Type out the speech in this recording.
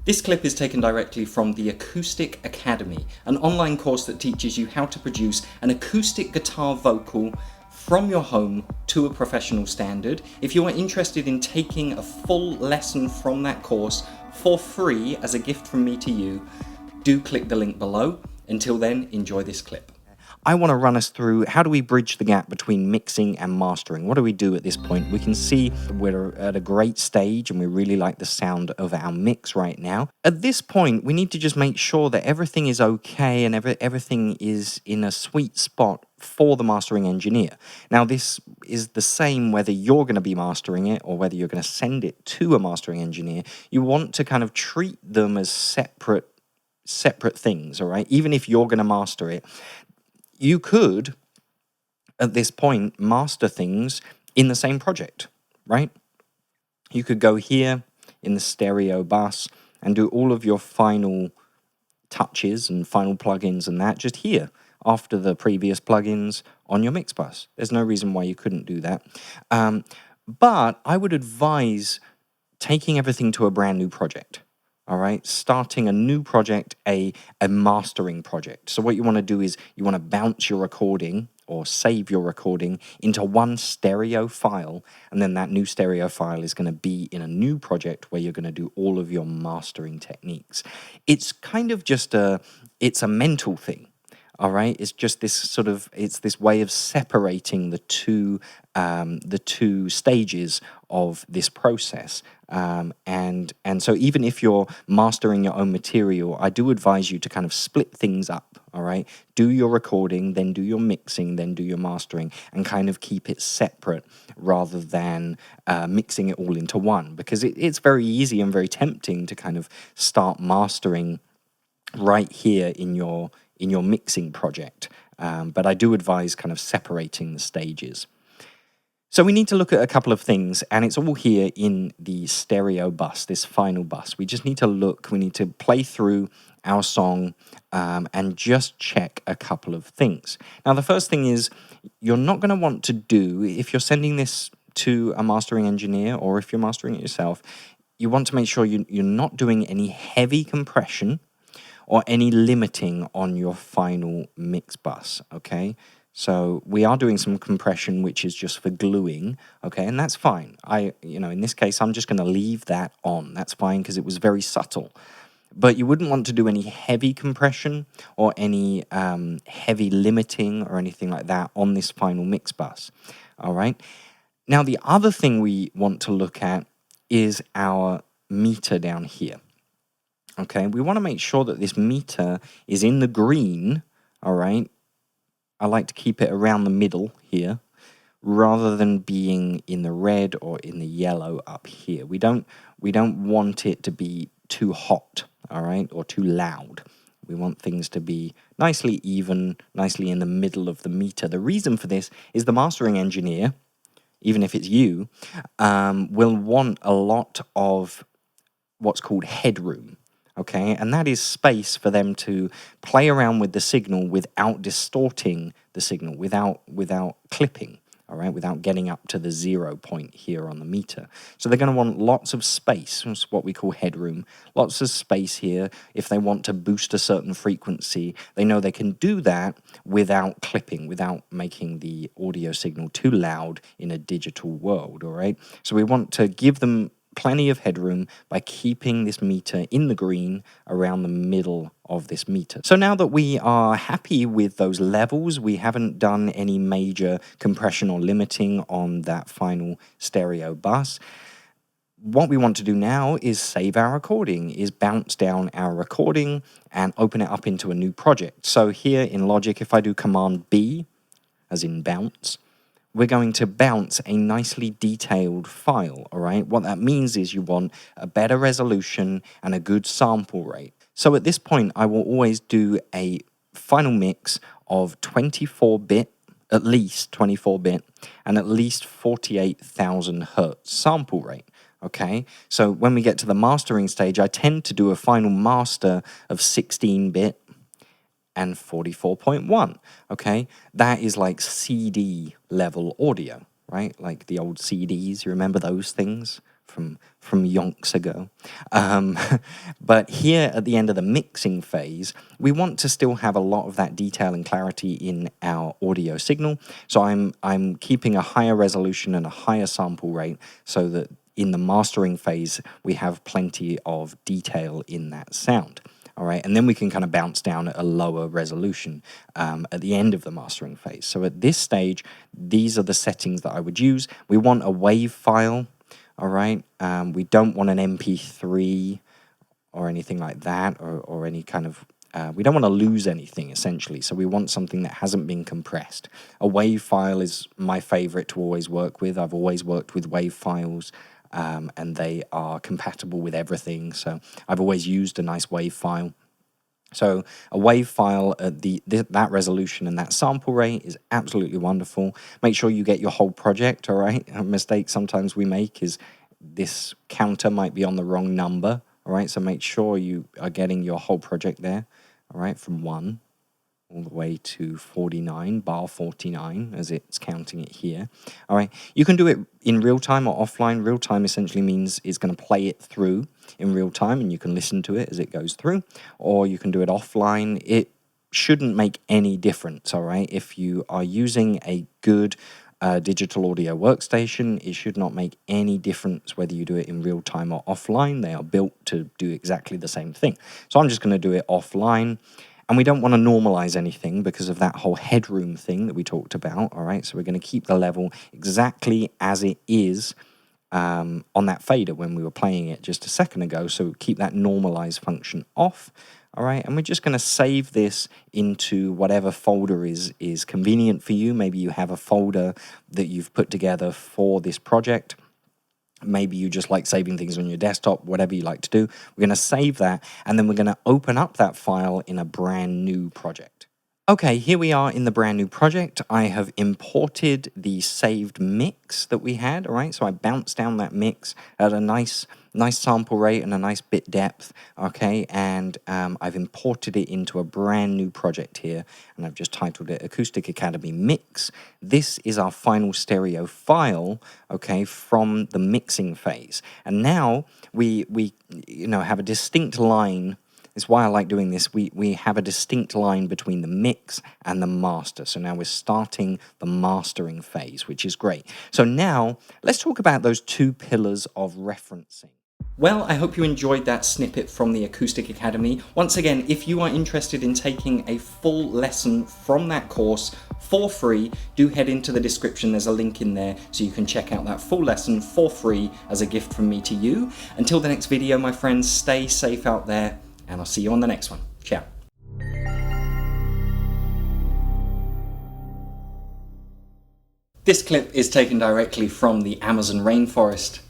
This clip is taken directly from the Acoustic Academy, an online course that teaches you how to produce an acoustic guitar vocal from your home to a professional standard. If you are interested in taking a full lesson from that course for free as a gift from me to you, do click the link below. Until then, enjoy this clip. I want to run us through how do we bridge the gap between mixing and mastering. What do we do at this point? We can see we're at a great stage and we really like the sound of our mix right now. At this point, we need to just make sure that everything is okay and everything is in a sweet spot for the mastering engineer. Now, this is the same whether you're going to be mastering it or whether you're going to send it to a mastering engineer. You want to kind of treat them as separate things, all right? Even if you're going to master it, you could, at this point, master things in the same project, right? You could go here in the stereo bus and do all of your final touches and final plugins and that just here after the previous plugins on your mix bus. There's no reason why you couldn't do that. But I would advise taking everything to a brand new project. All right, starting a new project, a mastering project. So what you want to do is you want to bounce your recording or save your recording into one stereo file, and then that new stereo file is going to be in a new project where you're going to do all of your mastering techniques. It's kind of just it's a mental thing. All right, it's just this sort of, it's this way of separating the two stages of this process. And so even if you're mastering your own material, I do advise you to kind of split things up, all right? Do your recording, then do your mixing, then do your mastering, and kind of keep it separate rather than mixing it all into one, because it's very easy and very tempting to kind of start mastering right here in your mixing project. But I do advise kind of separating the stages. So we need to look at a couple of things, and it's all here in the stereo bus, this final bus. We just need to look, we need to play through our song and just check a couple of things. Now, the first thing is you're not going to want to do, if you're sending this to a mastering engineer or if you're mastering it yourself, you want to make sure you're not doing any heavy compression or any limiting on your final mix bus, okay? So we are doing some compression, which is just for gluing, okay? And that's fine. In this case, I'm just gonna leave that on. That's fine because it was very subtle. But you wouldn't want to do any heavy compression or any heavy limiting or anything like that on this final mix bus, all right? Now, the other thing we want to look at is our meter down here. Okay, we want to make sure that this meter is in the green, all right? I like to keep it around the middle here, rather than being in the red or in the yellow up here. We don't want it to be too hot, all right, or too loud. We want things to be nicely even, nicely in the middle of the meter. The reason for this is the mastering engineer, even if it's you, will want a lot of what's called headroom. Okay, and that is space for them to play around with the signal without distorting the signal, without clipping, all right, without getting up to the 0 point here on the meter. So they're going to want lots of space, that's what we call headroom, lots of space here. If they want to boost a certain frequency, they know they can do that without clipping, without making the audio signal too loud in a digital world, all right? So we want to give them plenty of headroom by keeping this meter in the green around the middle of this meter. So now that we are happy with those levels, we haven't done any major compression or limiting on that final stereo bus. What we want to do now is save our recording, is bounce down our recording and open it up into a new project. So here in Logic, if I do Command B, as in bounce, we're going to bounce a nicely detailed file, all right? What that means is you want a better resolution and a good sample rate. So at this point, I will always do a final mix of 24-bit, at least 24-bit, and at least 48,000 hertz sample rate, okay? So when we get to the mastering stage, I tend to do a final master of 16-bit, and 44.1, okay? That is like CD level audio, right? Like the old CDs, you remember those things from yonks ago. But here at the end of the mixing phase, we want to still have a lot of that detail and clarity in our audio signal. So I'm keeping a higher resolution and a higher sample rate so that in the mastering phase, we have plenty of detail in that sound. All right, and then we can kind of bounce down at a lower resolution at the end of the mastering phase. So at this stage, these are the settings that I would use. We want a WAV file, all right? We don't want an MP3 or anything like that, or any kind of, we don't want to lose anything, essentially. So we want something that hasn't been compressed. A WAV file is my favorite to always work with. I've always worked with WAV files. And they are compatible with everything. So I've always used a nice WAV file. So a WAV file at that resolution and that sample rate is absolutely wonderful. Make sure you get your whole project, all right? A mistake sometimes we make is this counter might be on the wrong number, all right? So make sure you are getting your whole project there, all right, from 1 all the way to 49, bar 49, as it's counting it here. All right, you can do it in real time or offline. Real time essentially means it's going to play it through in real time, and you can listen to it as it goes through, or you can do it offline. It shouldn't make any difference, all right? If you are using a good digital audio workstation, it should not make any difference whether you do it in real time or offline. They are built to do exactly the same thing. So I'm just going to do it offline. And we don't want to normalize anything because of that whole headroom thing that we talked about, all right? So we're going to keep the level exactly as it is on that fader when we were playing it just a second ago. So keep that normalize function off, all right? And we're just going to save this into whatever folder is convenient for you. Maybe you have a folder that you've put together for this project. Maybe you just like saving things on your desktop, whatever you like to do. We're going to save that, and then we're going to open up that file in a brand new project. Okay, here we are in the brand new project. I have imported the saved mix that we had, all right? So I bounced down that mix at a nice sample rate and a nice bit depth, okay? And I've imported it into a brand new project here, and I've just titled it Acoustic Academy Mix. This is our final stereo file, okay, from the mixing phase. And now we have a distinct line. It's why I like doing this. We have a distinct line between the mix and the master. So now we're starting the mastering phase, which is great. So now let's talk about those two pillars of referencing. Well, I hope you enjoyed that snippet from the Acoustic Academy. Once again, if you are interested in taking a full lesson from that course for free, do head into the description. There's a link in there so you can check out that full lesson for free as a gift from me to you. Until the next video, my friends, stay safe out there, and I'll see you on the next one. Ciao. This clip is taken directly from the Amazon rainforest.